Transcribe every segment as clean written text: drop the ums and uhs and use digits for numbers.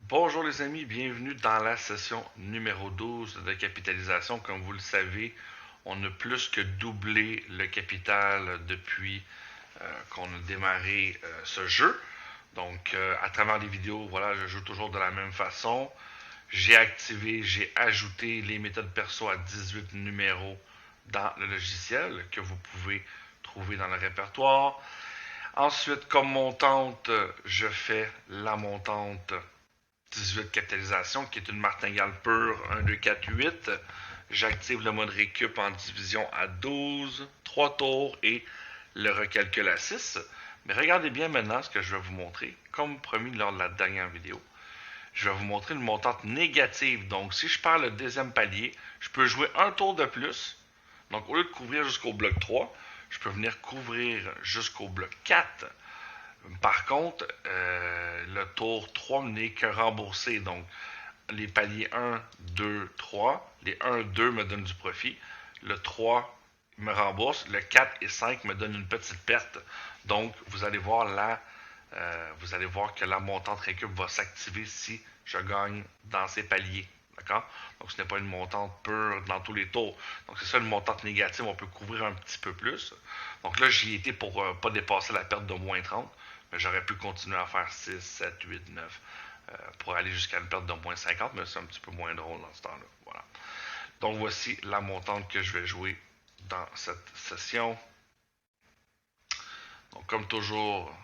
Bonjour les amis, bienvenue dans la session numéro 12 de capitalisation. Comme vous le savez, on a plus que doublé le capital depuis qu'on a démarré ce jeu. Donc, à travers les vidéos, voilà, je joue toujours de la même façon. J'ai ajouté les méthodes perso à 18 numéros dans le logiciel que vous pouvez trouver dans le répertoire. Ensuite, comme montante, je fais la montante 18 capitalisation, qui est une martingale pure 1, 2, 4, 8. J'active le mode récup en division à 12, 3 tours et le recalcul à 6. Mais regardez bien maintenant ce que je vais vous montrer, comme promis lors de la dernière vidéo. Je vais vous montrer une montante négative. Donc, si je perds le deuxième palier, je peux jouer un tour de plus. Donc, au lieu de couvrir jusqu'au bloc 3, je peux venir couvrir jusqu'au bloc 4. Par contre, le tour 3 n'est que remboursé. Donc, les paliers 1, 2, 3. Les 1, 2 me donnent du profit. Le 3 me rembourse. Le 4 et 5 me donnent une petite perte. Donc, vous allez voir que la montante récup va s'activer si je gagne dans ces paliers. D'accord? Donc, ce n'est pas une montante pure dans tous les tours. Donc, c'est ça une montante négative. On peut couvrir un petit peu plus. Donc là, j'y étais pour pas dépasser la perte de moins 30. Mais j'aurais pu continuer à faire 6, 7, 8, 9 pour aller jusqu'à une perte de moins 50, mais c'est un petit peu moins drôle dans ce temps-là. Voilà. Donc voici la montante que je vais jouer dans cette session. Donc comme toujours,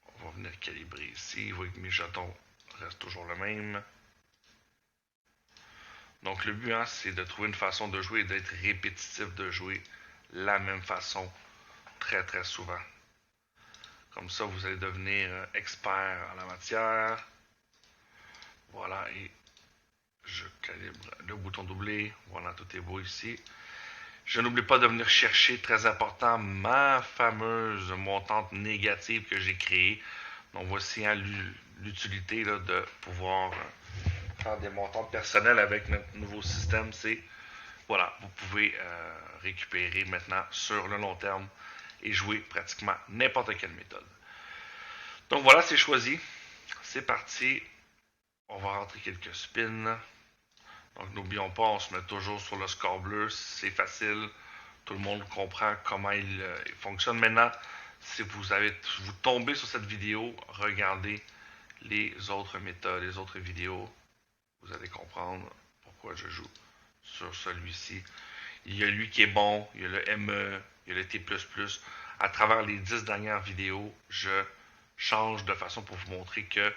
on va venir calibrer ici. Vous voyez que mes jetons restent toujours le même. Donc le but, hein, c'est de trouver une façon de jouer et d'être répétitif, de jouer la même façon très très souvent. Comme ça, vous allez devenir expert en la matière. Voilà, et je calibre le bouton doublé. Voilà, tout est beau ici. Je n'oublie pas de venir chercher, très important, ma fameuse montante négative que j'ai créée. Donc voici hein, l'utilité de pouvoir faire des montantes personnelles avec notre nouveau système. C'est, voilà, vous pouvez récupérer maintenant sur le long terme et jouer pratiquement n'importe quelle méthode. Donc voilà, c'est choisi. C'est parti. On va rentrer quelques spins. Donc n'oublions pas, on se met toujours sur le score bleu. C'est facile. Tout le monde comprend comment il fonctionne. Maintenant, si vous tombez sur cette vidéo, regardez les autres méthodes, les autres vidéos. Vous allez comprendre pourquoi je joue sur celui-ci. Il y a lui qui est bon, il y a le ME, il y a le T++. À travers les 10 dernières vidéos, je change de façon pour vous montrer que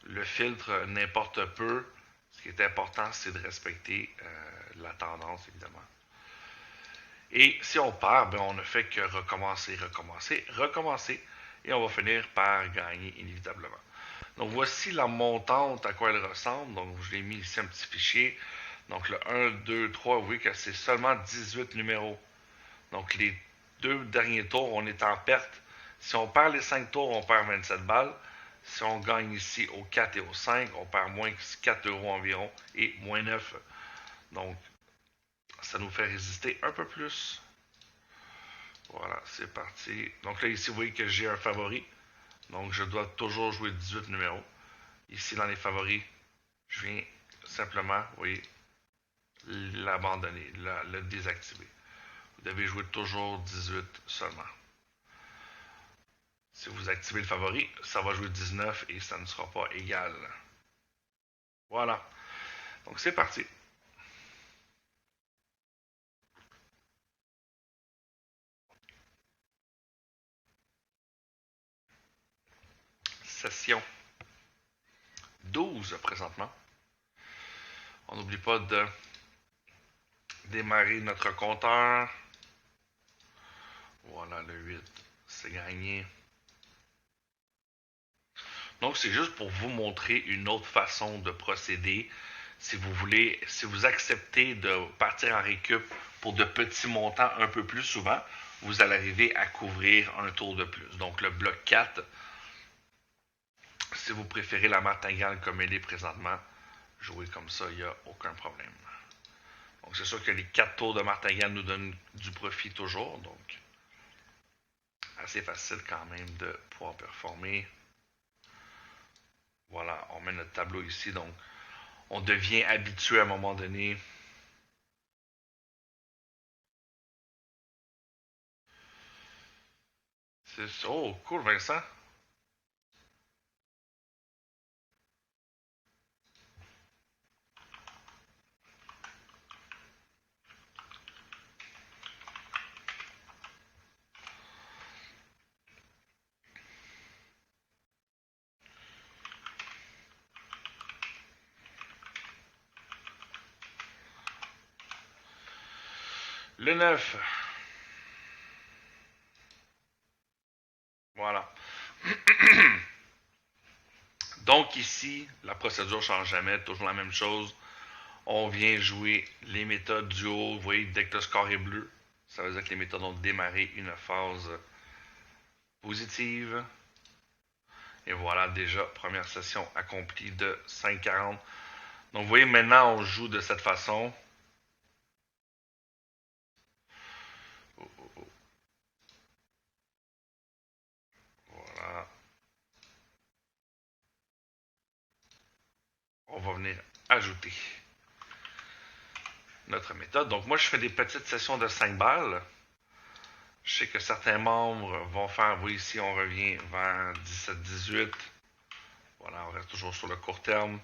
le filtre n'importe peu. Ce qui est important, c'est de respecter la tendance, évidemment. Et si on perd, ben on ne fait que recommencer, recommencer, recommencer. Et on va finir par gagner inévitablement. Donc voici la montante à quoi elle ressemble. Donc je l'ai mis ici un petit fichier. Donc le 1, 2, 3, vous voyez que c'est seulement 18 numéros. Donc les deux derniers tours, on est en perte. Si on perd les 5 tours, on perd 27 balles. Si on gagne ici au 4 et au 5, on perd moins 4 euros environ et moins 9. Donc ça nous fait résister un peu plus. Voilà, c'est parti. Donc là, ici, vous voyez que j'ai un favori. Donc je dois toujours jouer 18 numéros. Ici, dans les favoris, je viens simplement, vous voyez, l'abandonner, le désactiver. Vous devez jouer toujours 18 seulement. Si vous activez le favori, ça va jouer 19 et ça ne sera pas égal. Voilà. Donc c'est parti. Session 12 présentement. On n'oublie pas de démarrer notre compteur. Voilà, le 8, c'est gagné. Donc, c'est juste pour vous montrer une autre façon de procéder. Si vous voulez, si vous acceptez de partir en récup pour de petits montants un peu plus souvent, vous allez arriver à couvrir un tour de plus. Donc, le bloc 4, si vous préférez la martingale comme elle est présentement, jouer comme ça, il n'y a aucun problème. Donc, c'est sûr que les 4 tours de martingale nous donnent du profit toujours. Donc, assez facile quand même de pouvoir performer. Voilà, on met même notre tableau ici. Donc, on devient habitué à un moment donné. Oh, cool, Vincent. Le 9. Voilà. Donc ici, la procédure ne change jamais, toujours la même chose. On vient jouer les méthodes du haut. Vous voyez, dès que le score est bleu, ça veut dire que les méthodes ont démarré une phase positive. Et voilà, déjà, première session accomplie de 5,40. Donc vous voyez, maintenant, on joue de cette façon. Voilà. On va venir ajouter notre méthode. Donc moi, je fais des petites sessions de 5 balles. Je sais que certains membres vont faire, vous voyez ici, on revient vers 17-18. Voilà, on reste toujours sur le court terme.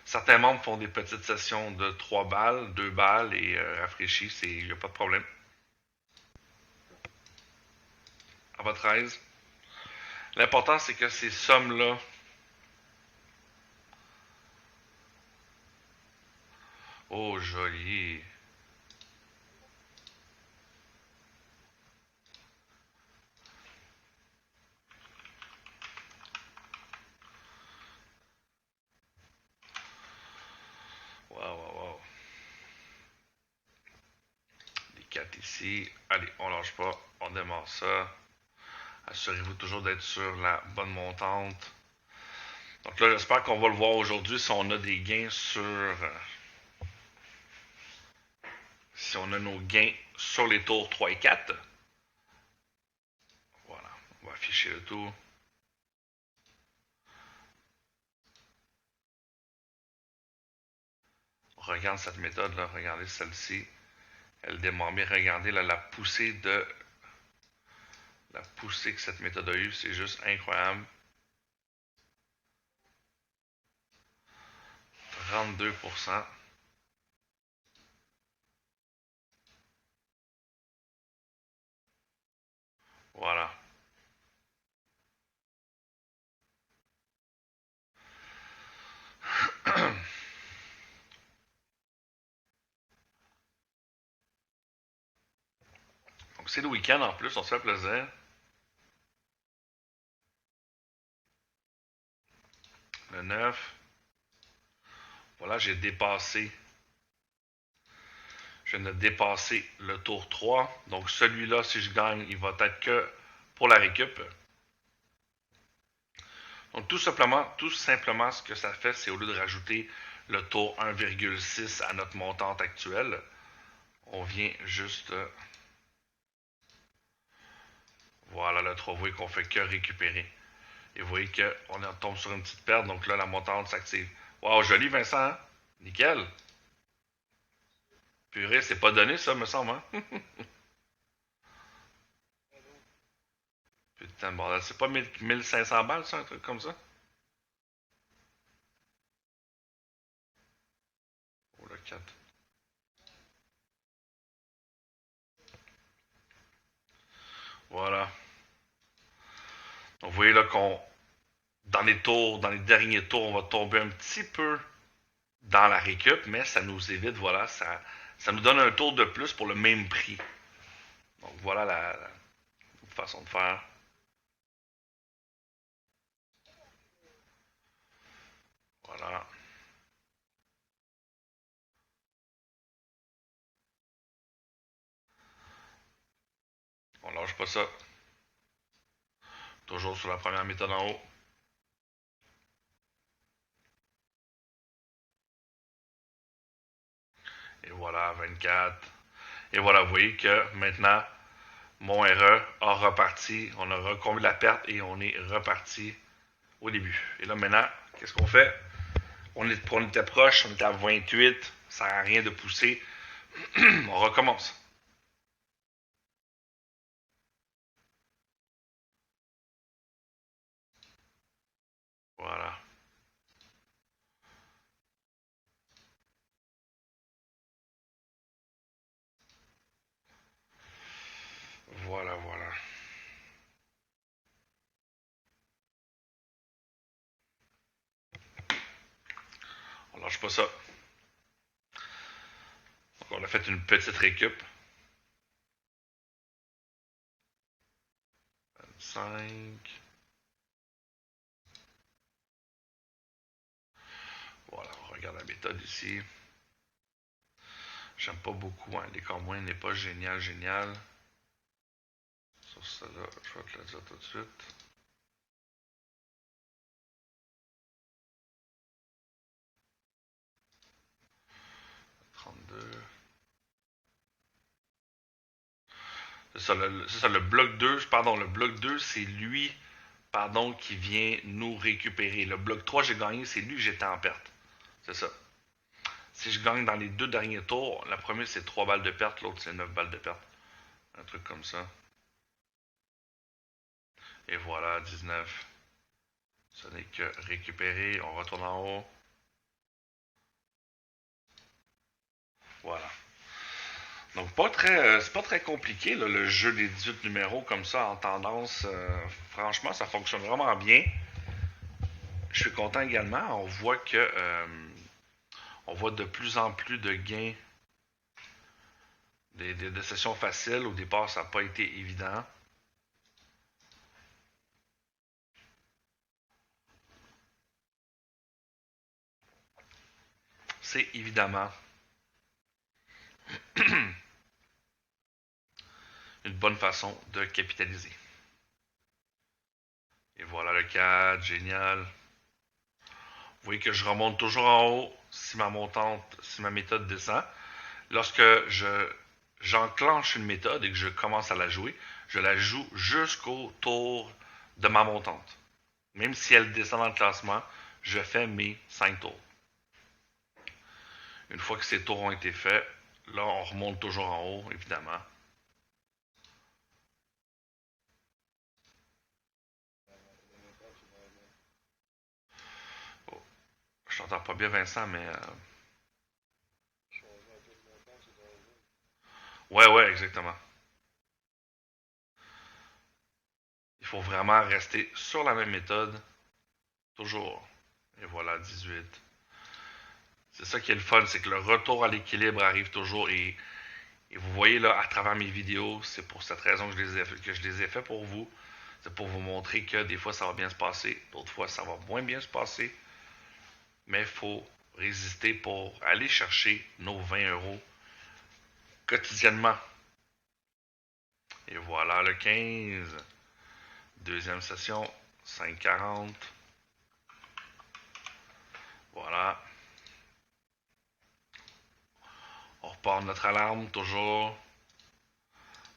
Certains membres font des petites sessions de 3 balles, 2 balles et rafraîchis, il n'y a pas de problème. À votre aise. L'important, c'est que ces sommes-là, oh, joli. Wow, wow, wow. Les 4 ici. Allez, on lâche pas. On démarre ça. Assurez-vous toujours d'être sur la bonne montante. Donc là, j'espère qu'on va le voir aujourd'hui si on a des gains sur... si on a nos gains sur les tours 3 et 4. Voilà, on va afficher le tout. On regarde cette méthode-là, regardez celle-ci. Elle démarre bien. Regardez là, la poussée que cette méthode a eue, c'est juste incroyable. 32%. Voilà. Donc c'est le week-end en plus, on se fait plaisir. Le 9. Voilà, j'ai dépassé. Je viens de dépasser le tour 3. Donc celui-là, si je gagne, il va être que pour la récup. Donc tout simplement, ce que ça fait, c'est au lieu de rajouter le tour 1,6 à notre montante actuelle, on vient juste... voilà, le 3, vous voyez qu'on fait que récupérer. Et vous voyez qu'on tombe sur une petite perte, donc là, la montante s'active. Wow, joli, Vincent, hein? Nickel. Purée, c'est pas donné, ça, me semble, hein? Putain de bordel, c'est pas 1500 balles, ça, un truc comme ça? Oh, le 4. Voilà. Donc, vous voyez là qu'on, dans les derniers tours, on va tomber un petit peu dans la récup, mais ça nous évite, voilà, ça nous donne un tour de plus pour le même prix. Donc, voilà la façon de faire. Voilà. On lâche pas ça. Toujours sur la première méthode en haut. Et voilà, 24. Et voilà, vous voyez que maintenant, mon RE a reparti. On a recomblé la perte et on est reparti au début. Et là, maintenant, qu'est-ce qu'on fait? On était proche, on était à 28, ça sert à rien de pousser. On recommence. Voilà. Voilà, voilà. On lâche pas ça. Donc, on a fait une petite récup. 25. Voilà, on regarde la méthode ici. J'aime pas beaucoup, hein. L'écart moyen n'est pas génial, génial. Sur cela, je vais te le dire tout de suite. 32. C'est ça, le bloc 2, pardon, le bloc 2, c'est lui, pardon, qui vient nous récupérer. Le bloc 3, j'ai gagné, c'est lui que j'étais en perte. C'est ça. Si je gagne dans les deux derniers tours, la première c'est 3 balles de perte, l'autre c'est 9 balles de perte. Un truc comme ça. Et voilà, 19. Ce n'est que récupérer. On retourne en haut. Voilà. Donc c'est pas très compliqué là, le jeu des 18 numéros comme ça en tendance. Franchement, ça fonctionne vraiment bien. Je suis content également. On voit de plus en plus de gains des sessions faciles. Au départ, ça n'a pas été évident. C'est évidemment une bonne façon de capitaliser. Et voilà le cadre, génial. Vous voyez que je remonte toujours en haut si si ma méthode descend. Lorsque j'enclenche une méthode et que je commence à la jouer, je la joue jusqu'au tour de ma montante. Même si elle descend dans le classement, je fais mes 5 tours. Une fois que ces tours ont été faits, là, on remonte toujours en haut, évidemment. Oh, je t'entends pas bien, Vincent, mais... Ouais, ouais, exactement. Il faut vraiment rester sur la même méthode, toujours. Et voilà, 18. C'est ça qui est le fun, c'est que le retour à l'équilibre arrive toujours et vous voyez là à travers mes vidéos, c'est pour cette raison que je les ai fait pour vous. C'est pour vous montrer que des fois ça va bien se passer, d'autres fois ça va moins bien se passer. Mais il faut résister pour aller chercher nos 20 € quotidiennement. Et voilà le 15. Deuxième session, 5,40. Voilà. On repart notre alarme toujours.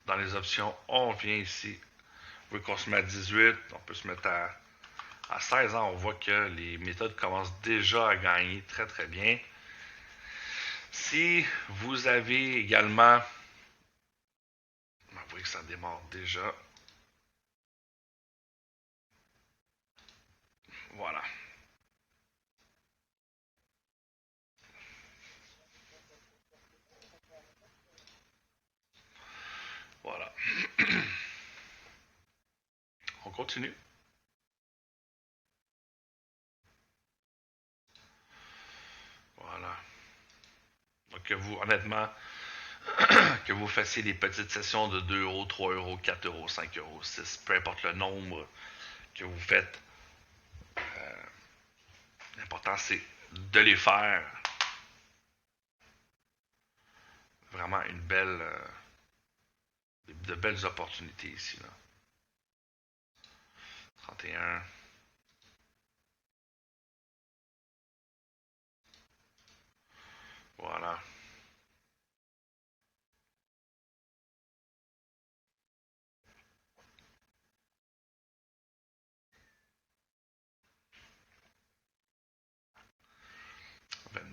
Dans les options, on vient ici. Vous voyez qu'on se met à 18, on peut se mettre à 16 ans. On voit que les méthodes commencent déjà à gagner très très bien. Si vous avez également... Vous voyez que ça démarre déjà. Voilà. Voilà. On continue. Voilà. Donc que vous, honnêtement, que vous fassiez des petites sessions de 2 €, 3 €, 4 €, 5 €, 6, peu importe le nombre que vous faites, l'important c'est de les faire. Vraiment une belle, de belles opportunités ici. Là. 31. Voilà.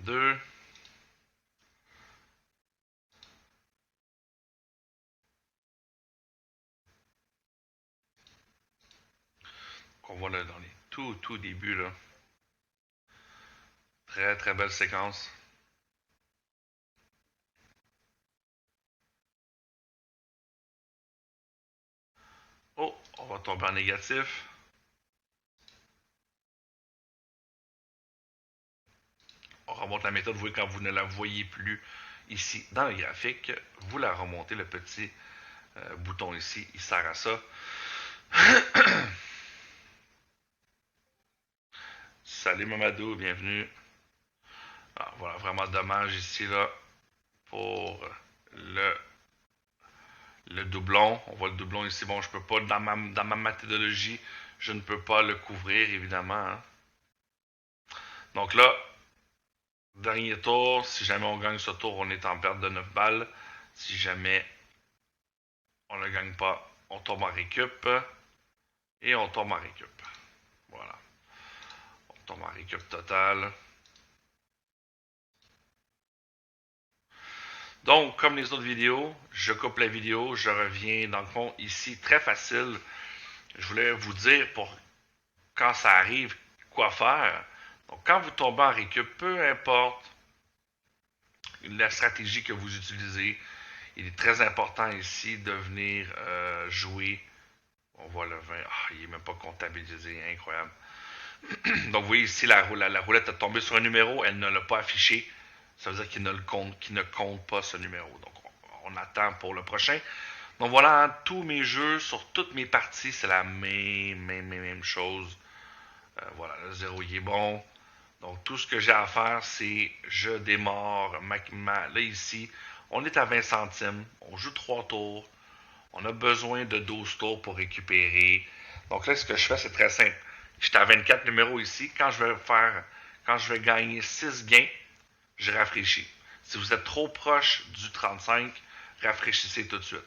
2. Qu'on voit là dans les tout débuts là. Très très belle séquence. Oh, on va tomber en négatif. On remonte la méthode. Vous voyez, quand vous ne la voyez plus ici dans le graphique, vous la remontez. Le petit bouton ici, il sert à ça. Salut Mamadou, bienvenue. Ah, voilà, vraiment dommage ici là pour le doublon. On voit le doublon ici. Bon, je peux pas, dans ma méthodologie, je ne peux pas le couvrir, évidemment. Hein. Donc là, dernier tour. Si jamais on gagne ce tour, on est en perte de 9 balles. Si jamais on ne gagne pas, on tombe en récup. Et on tombe en récup. Voilà. On tombe en récup total. Donc, comme les autres vidéos, je coupe la vidéo, je reviens dans le fond ici, très facile. Je voulais vous dire pour quand ça arrive, quoi faire. Donc, quand vous tombez en récup, peu importe la stratégie que vous utilisez, il est très important ici de venir jouer. On voit le 20, il n'est même pas comptabilisé, incroyable. Donc, vous voyez ici, la roulette est tombée sur un numéro, elle ne l'a pas affiché. Ça veut dire qu'il ne compte pas ce numéro. Donc, on attend pour le prochain. Donc, voilà, hein, tous mes jeux, sur toutes mes parties, c'est la même chose. Voilà, le 0 il est bon. Donc, tout ce que j'ai à faire, c'est je démarre là, ici, on est à 20 centimes. On joue 3 tours. On a besoin de 12 tours pour récupérer. Donc là, ce que je fais, c'est très simple. J'étais à 24 numéros ici. Quand je vais gagner 6 gains, je rafraîchis. Si vous êtes trop proche du 35, rafraîchissez tout de suite.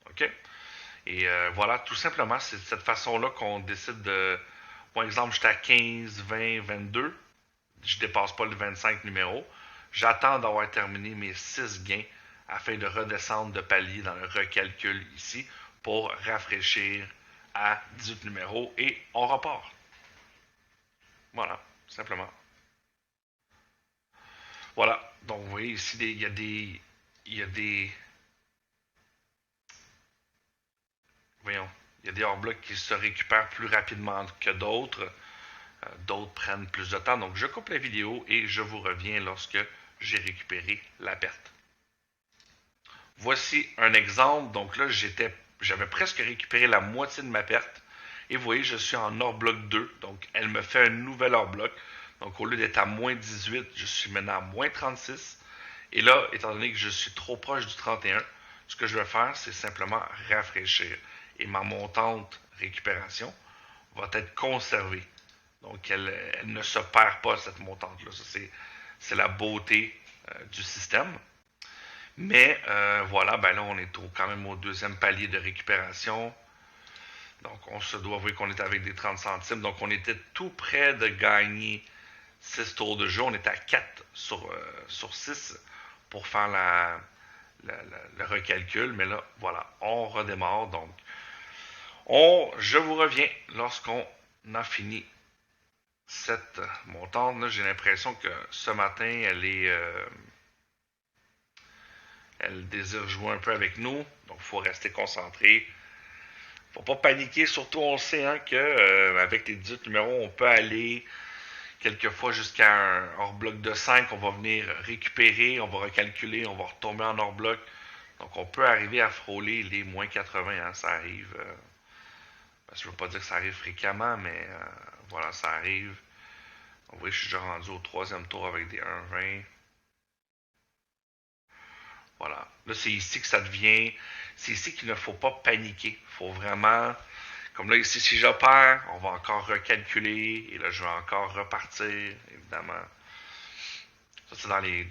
OK? Et voilà, tout simplement, c'est de cette façon-là qu'on décide de... Par exemple, j'étais à 15, 20, 22. Je ne dépasse pas le 25 numéros. J'attends d'avoir terminé mes 6 gains afin de redescendre de palier dans le recalcul ici pour rafraîchir à 18 numéros et on repart. Voilà, simplement. Voilà, donc vous voyez ici, il y a des, voyons, il y a des hors-blocs qui se récupèrent plus rapidement que d'autres. D'autres prennent plus de temps. Donc, je coupe la vidéo et je vous reviens lorsque j'ai récupéré la perte. Voici un exemple. Donc là, j'avais presque récupéré la moitié de ma perte. Et vous voyez, je suis en hors-bloc 2. Donc, elle me fait un nouvel hors-bloc. Donc, au lieu d'être à moins 18, je suis maintenant à moins 36. Et là, étant donné que je suis trop proche du 31, ce que je vais faire, c'est simplement rafraîchir. Et ma montante récupération va être conservée. Donc, elle ne se perd pas, cette montante-là. C'est la beauté du système. Mais voilà, ben là, on est quand même au deuxième palier de récupération. Donc, on se doit avouer qu'on est avec des 30 centimes. Donc, on était tout près de gagner 6 tours de jeu. On était à 4 sur 6 pour faire le recalcul. Mais là, voilà, on redémarre. Donc, je vous reviens lorsqu'on a fini cette montante. Là, j'ai l'impression que ce matin, elle désire jouer un peu avec nous. Donc, il faut rester concentré. Faut pas paniquer, surtout on sait hein, que avec les 18 numéros, on peut aller quelquefois jusqu'à un hors-bloc de 5. On va venir récupérer, on va recalculer, on va retomber en hors-bloc. Donc, on peut arriver à frôler les moins 80. Hein, ça arrive. Je ne veux pas dire que ça arrive fréquemment, mais voilà, ça arrive. Vous voyez, je suis déjà rendu au troisième tour avec des 1,20. Voilà. Là, c'est ici que ça devient... C'est ici qu'il ne faut pas paniquer. Il faut vraiment... Comme là, ici, si je perds, on va encore recalculer. Et là, je vais encore repartir, évidemment. Ça, c'est dans les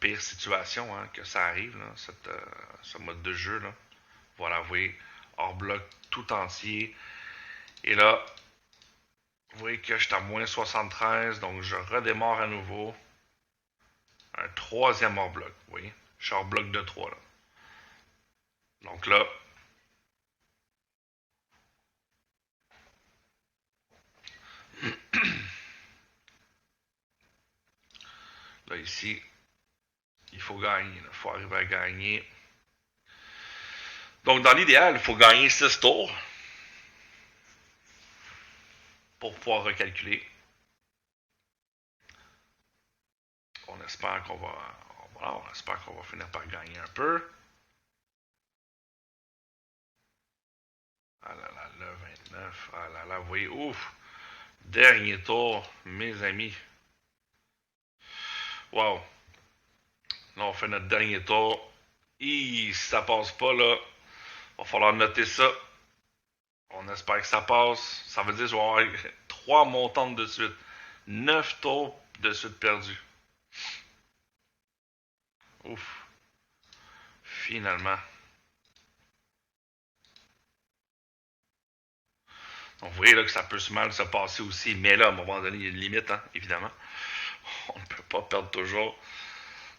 pires situations hein, que ça arrive, là, ce mode de jeu. Là. Voilà, vous voyez, hors bloc tout entier. Et là, vous voyez que je suis à moins 73, donc je redémarre à nouveau. un troisième hors bloc. Vous voyez? Je suis hors bloc de 3 là. Donc là, là ici, il faut gagner. Il faut arriver à gagner. Donc dans l'idéal, il faut gagner 6 tours pour pouvoir recalculer. On espère qu'on va, on espère qu'on va finir par gagner un peu. Ah là là, le 29. Ah là là, vous voyez, ouf. Dernier tour, mes amis. Wow. Là, on fait notre dernier tour. Si ça passe pas, là, va falloir noter ça. On espère que ça passe. Ça veut dire que je vais avoir 3 montantes de suite. 9 tours de suite perdus. Ouf. Finalement. Donc, vous voyez là que ça peut mal se passer aussi. Mais là, à un moment donné, il y a une limite, hein, évidemment. On ne peut pas perdre toujours.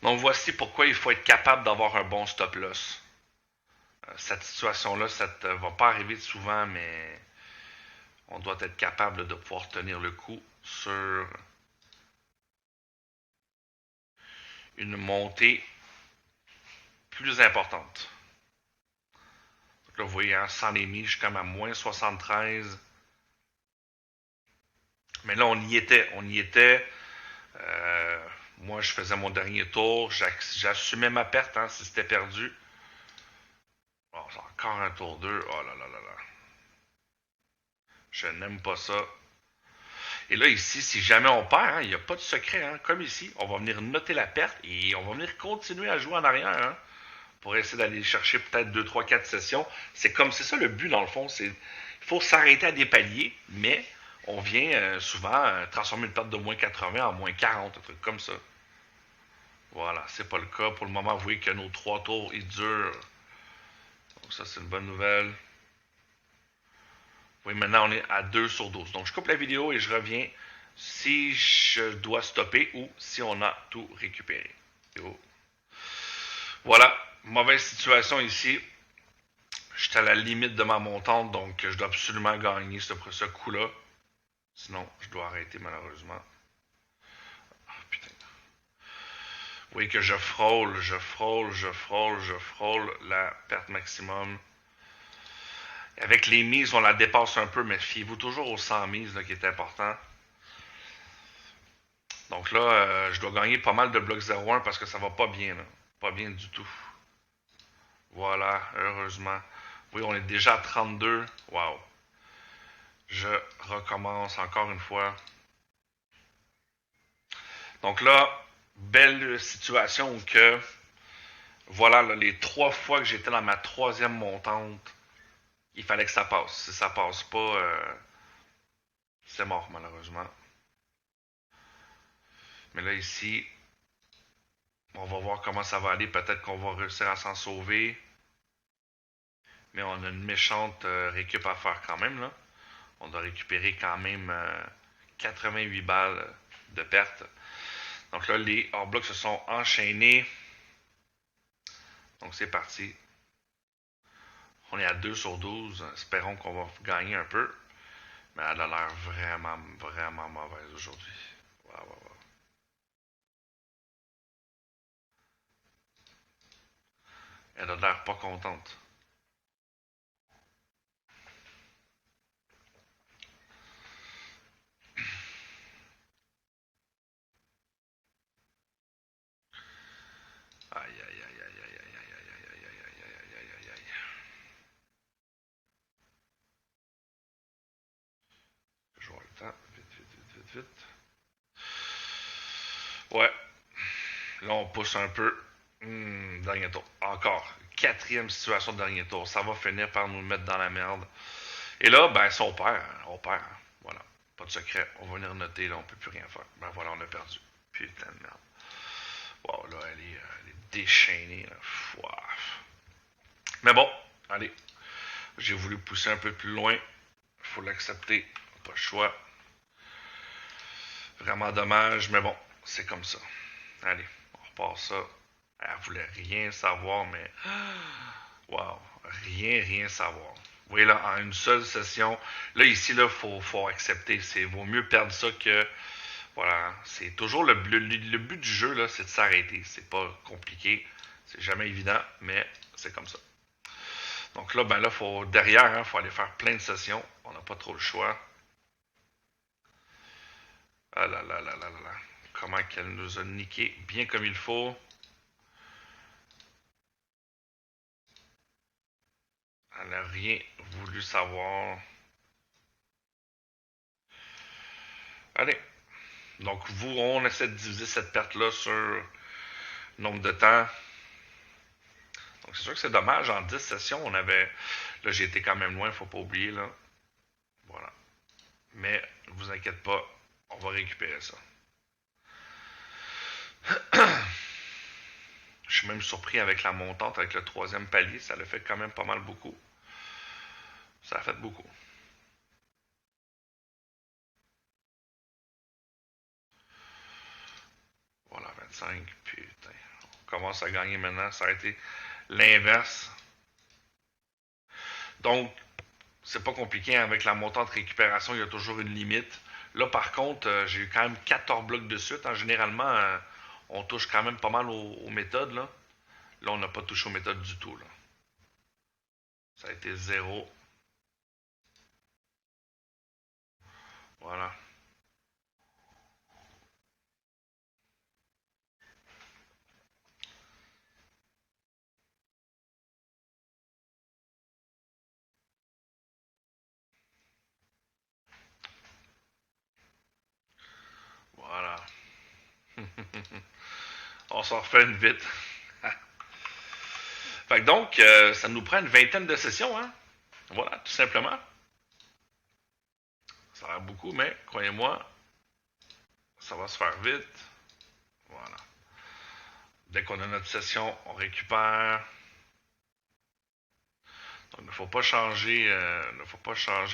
Donc, voici pourquoi il faut être capable d'avoir un bon stop-loss. Cette situation-là, ça ne va pas arriver souvent, mais on doit être capable de pouvoir tenir le coup sur une montée plus importante. Donc là, vous voyez, hein, sans les mis, je suis comme à moins 73. Mais là, on y était. On y était. Moi, je faisais mon dernier tour. J'assumais ma perte hein, si c'était perdu. Oh, c'est encore un tour 2. Oh là là là là. Je n'aime pas ça. Et là, ici, si jamais on perd, hein, il n'y a pas de secret. Hein, comme ici, on va venir noter la perte et on va venir continuer à jouer en arrière hein, pour essayer d'aller chercher peut-être 2, 3, 4 sessions. C'est ça le but, dans le fond. Il faut s'arrêter à des paliers, mais on vient souvent transformer une perte de moins 80 en moins 40, un truc comme ça. Voilà, c'est pas le cas. Pour le moment, vous voyez que nos 3 tours, ils durent. Donc ça, c'est une bonne nouvelle. Oui, maintenant, on est à 2 sur 12. Donc, je coupe la vidéo et je reviens si je dois stopper ou si on a tout récupéré. Voilà, mauvaise situation ici. J'étais à la limite de ma montante, donc je dois absolument gagner ce coup-là. Sinon, je dois arrêter malheureusement. Ah, putain. Vous voyez que je frôle la perte maximum. Avec les mises, on la dépasse un peu, mais fiez-vous toujours aux 100 mises là, qui est important. Donc là, je dois gagner pas mal de blocs 0-1 parce que ça va pas bien. Là. Pas bien du tout. Voilà, heureusement. Oui, on est déjà à 32. Wow. Je recommence encore une fois. Donc là, belle situation que, voilà, là, les 3 fois que j'étais dans ma 3e montante, il fallait que ça passe. Si ça passe pas, c'est mort malheureusement. Mais là ici, on va voir comment ça va aller. Peut-être qu'on va réussir à s'en sauver. Mais on a une méchante récup à faire quand même. Là. On doit récupérer quand même 88 balles de perte. Donc là, les hors-blocs se sont enchaînés. Donc c'est parti. On est à 2 sur 12. Espérons qu'on va gagner un peu. Mais elle a l'air vraiment, vraiment mauvaise aujourd'hui. Wow, wow, wow. Elle a l'air pas contente. Aïe, aïe, aïe, aïe, aïe, aïe, aïe, aïe, aïe, aïe, aïe, aïe, aïe, aïe. Je vois le temps. Vite, vite, vite, vite, vite. Ouais. Là, on pousse un peu. Dernier tour. Encore. 4e situation de dernier tour. Ça va finir par nous mettre dans la merde. Et là, ben, si on perd, on perd. Voilà. Pas de secret. On va venir noter. Là, on peut plus rien faire. Ben voilà, on a perdu. Putain de merde. Wow, là, elle est déchaînée. Là. Wow. Mais bon, allez. J'ai voulu pousser un peu plus loin. Il faut l'accepter. Pas le choix. Vraiment dommage, mais bon, c'est comme ça. Allez, on part ça, elle voulait rien savoir, mais wow, rien savoir. Vous voyez là, en une seule session, là ici, là, faut accepter. C'est vaut mieux perdre ça que. Voilà. C'est toujours le but du jeu, là, c'est de s'arrêter. C'est pas compliqué. C'est jamais évident, mais c'est comme ça. Donc là, ben là, faut derrière, hein, faut aller faire plein de sessions. On n'a pas trop le choix. Ah là là là là là là. Comment qu'elle nous a niqué bien comme il faut. Elle n'a rien voulu savoir. Allez. Donc, on essaie de diviser cette perte-là sur le nombre de temps. Donc, c'est sûr que c'est dommage. En 10 sessions, on avait. Là, j'ai été quand même loin, faut pas oublier, là. Voilà. Mais, ne vous inquiétez pas, on va récupérer ça. Je suis même surpris avec la montante, avec le troisième palier. Ça l'a fait quand même pas mal beaucoup. Ça a fait beaucoup. Voilà, 25. Putain. On commence à gagner maintenant. Ça a été l'inverse. Donc, c'est pas compliqué. Avec la montante récupération, il y a toujours une limite. Là, par contre, j'ai eu quand même 14 blocs de suite. Généralement, on touche quand même pas mal aux méthodes. Là, on n'a pas touché aux méthodes du tout. Là. Ça a été zéro. Voilà. Voilà. On s'en refait une vite. Fait que donc, ça nous prend une vingtaine de sessions, hein? Voilà, tout simplement. Ça a l'air beaucoup, mais croyez-moi, ça va se faire vite. Voilà. Dès qu'on a notre session, on récupère. Donc, il ne faut pas changer,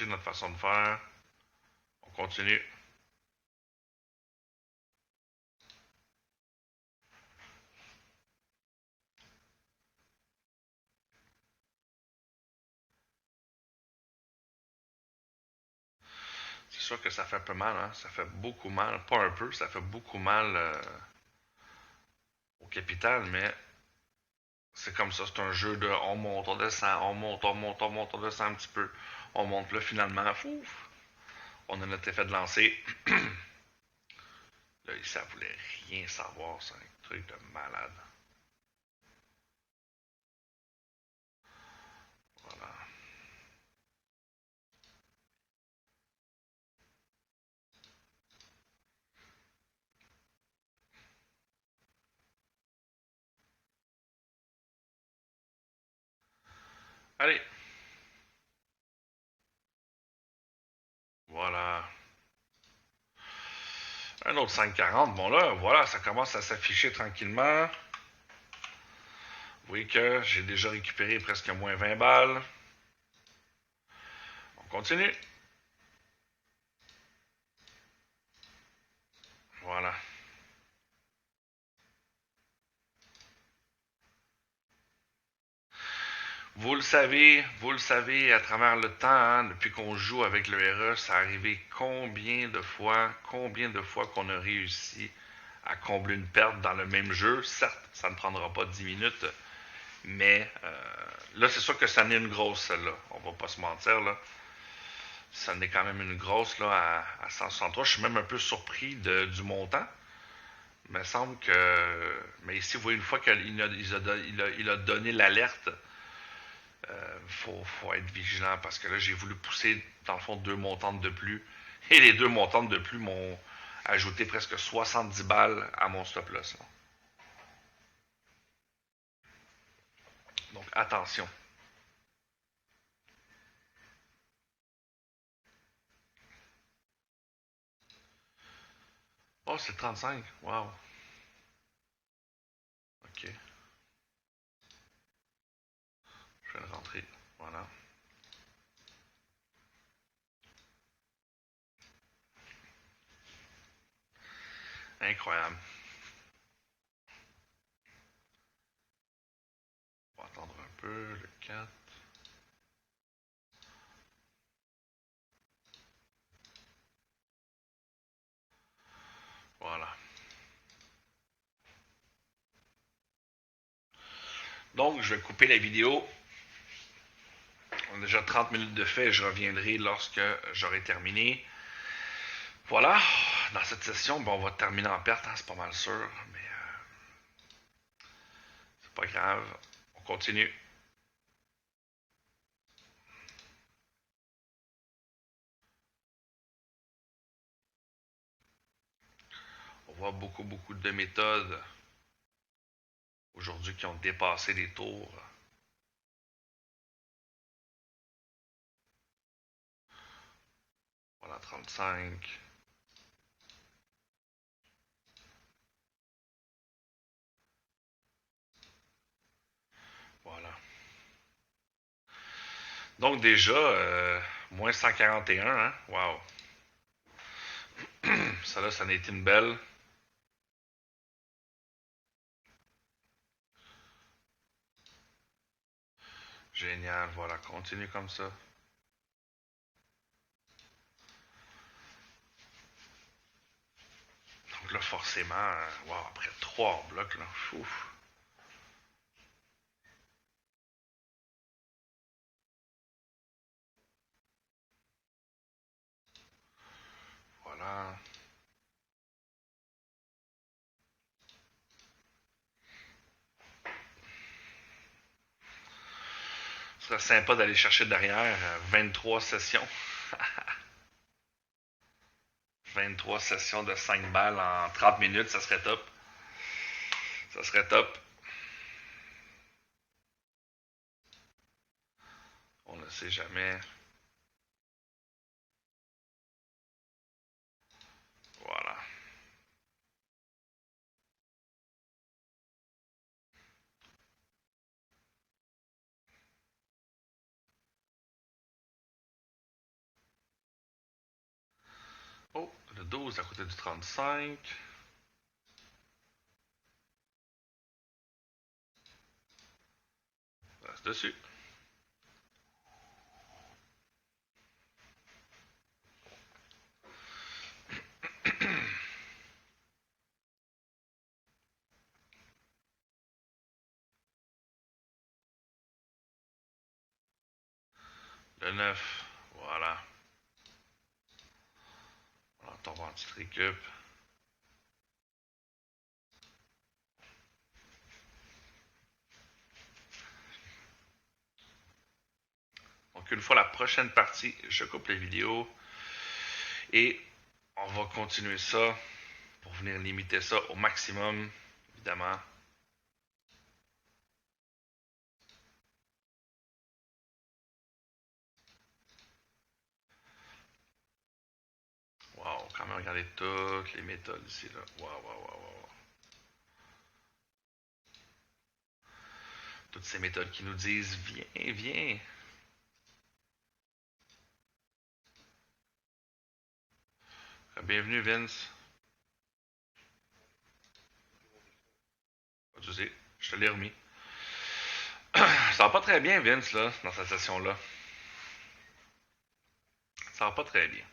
notre façon de faire. On continue. C'est sûr que ça fait un peu mal, hein? Ça fait beaucoup mal. Pas un peu, ça fait beaucoup mal au capital, mais c'est comme ça. C'est un jeu de on monte, on descend, on monte, on monte, on monte, on descend un petit peu. On monte là, finalement, fouf, on a notre effet de lancer. Là, ça voulait rien savoir. C'est un truc de malade. Voilà. Allez. Voilà. Un autre 5,40. Bon là, voilà, ça commence à s'afficher tranquillement. Vous voyez que j'ai déjà récupéré presque moins 20 balles. On continue. Voilà. vous le savez, à travers le temps, hein, depuis qu'on joue avec le RE, ça a arrivé combien de fois qu'on a réussi à combler une perte dans le même jeu. Certes, ça ne prendra pas 10 minutes, mais là, c'est sûr que ça en est une grosse, celle-là. On va pas se mentir, là. Ça en est quand même une grosse, là, à 163. Je suis même un peu surpris du montant. Il me semble que. Mais ici, vous voyez, une fois qu'il a donné l'alerte, faut être vigilant parce que là, j'ai voulu pousser, dans le fond, deux montantes de plus. Et les deux montantes de plus m'ont ajouté presque 70 balles à mon stop loss. Là. Donc, attention. Oh, c'est 35. Wow. OK. Je vais le rentrer. Voilà. Incroyable. peu, le 4. Voilà. Donc, je vais couper la vidéo. On a déjà 30 minutes de fait. Je reviendrai lorsque j'aurai terminé. Voilà. Dans cette session, on va terminer en perte, hein, c'est pas mal sûr. Mais c'est pas grave. On continue. On voit beaucoup de méthodes aujourd'hui qui ont dépassé les tours. Voilà, 35. Voilà. Donc déjà, moins 141, hein? Wow. Ça là, ça en est une belle. Génial, voilà, continue comme ça. Donc là, forcément, wow, après 3 blocs, là, ouf. Voilà. Ce serait sympa d'aller chercher derrière 23 sessions. 23 sessions de 5 balles en 30 minutes, ça serait top. Ça serait top. On ne sait jamais. Voilà. Oh, le 12 à côté du 35. Reste dessus. Le 9. Voilà. On tombe en petite récup. Donc une fois la prochaine partie, je coupe les vidéos et on va continuer ça pour venir limiter ça au maximum, évidemment. Wow, quand même regarder toutes les méthodes ici, là. Wow. Toutes ces méthodes qui nous disent viens. Bienvenue Vince. Tu sais, je te l'ai remis. Ça va pas très bien Vince là, dans cette session-là. Ça va pas très bien.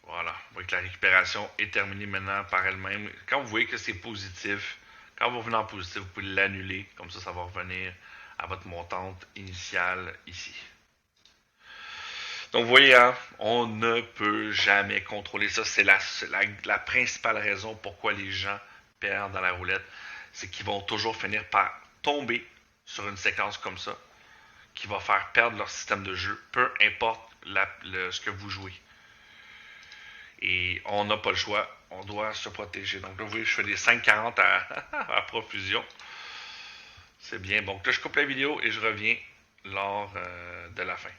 Voilà, vous voyez que la récupération est terminée maintenant par elle-même. Quand vous voyez que c'est positif, quand vous revenez en positif, vous pouvez l'annuler. Comme ça va revenir à votre montante initiale ici. Donc vous voyez, hein, on ne peut jamais contrôler ça. C'est la principale raison pourquoi les gens perdent dans la roulette. C'est qu'ils vont toujours finir par tomber sur une séquence comme ça qui va faire perdre leur système de jeu, peu importe ce que vous jouez. Et on n'a pas le choix, on doit se protéger. Donc là, vous voyez, je fais des 5,40 à profusion. C'est bien. Donc là, je coupe la vidéo et je reviens lors de la fin.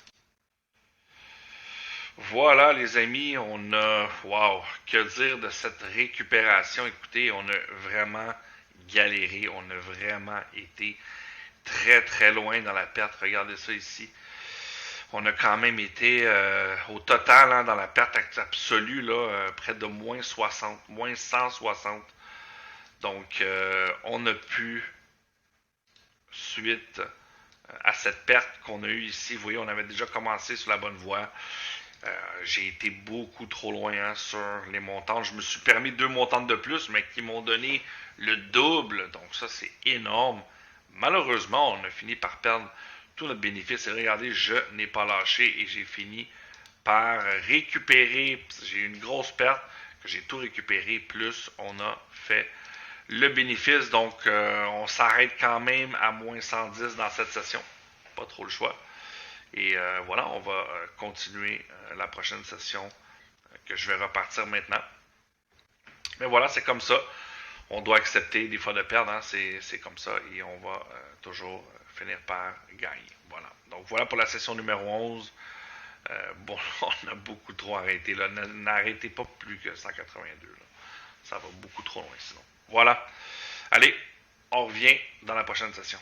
Voilà, les amis, on a... Wow, que dire de cette récupération? Écoutez, on a vraiment galéré, on a vraiment été très loin dans la perte. Regardez ça ici. On a quand même été au total dans la perte absolue, là, près de moins 60, moins 160. Donc, on a pu, suite à cette perte qu'on a eue ici, vous voyez, on avait déjà commencé sur la bonne voie. J'ai été beaucoup trop loin sur les montants. Je me suis permis 2 montantes de plus, mais qui m'ont donné le double. Donc ça, c'est énorme. Malheureusement, on a fini par perdre tout notre bénéfice. Et regardez, je n'ai pas lâché et j'ai fini par récupérer. J'ai eu une grosse perte que j'ai tout récupéré. Plus on a fait le bénéfice. Donc on s'arrête quand même à moins 110 dans cette session. Pas trop le choix. Et voilà, on va continuer la prochaine session que je vais repartir maintenant. Mais voilà, c'est comme ça. On doit accepter des fois de perdre, hein, c'est comme ça. Et on va toujours finir par gagner. Voilà. Donc voilà pour la session numéro 11. Bon, on a beaucoup trop arrêté. Là. N'arrêtez pas plus que 182. Là. Ça va beaucoup trop loin sinon. Voilà. Allez, on revient dans la prochaine session.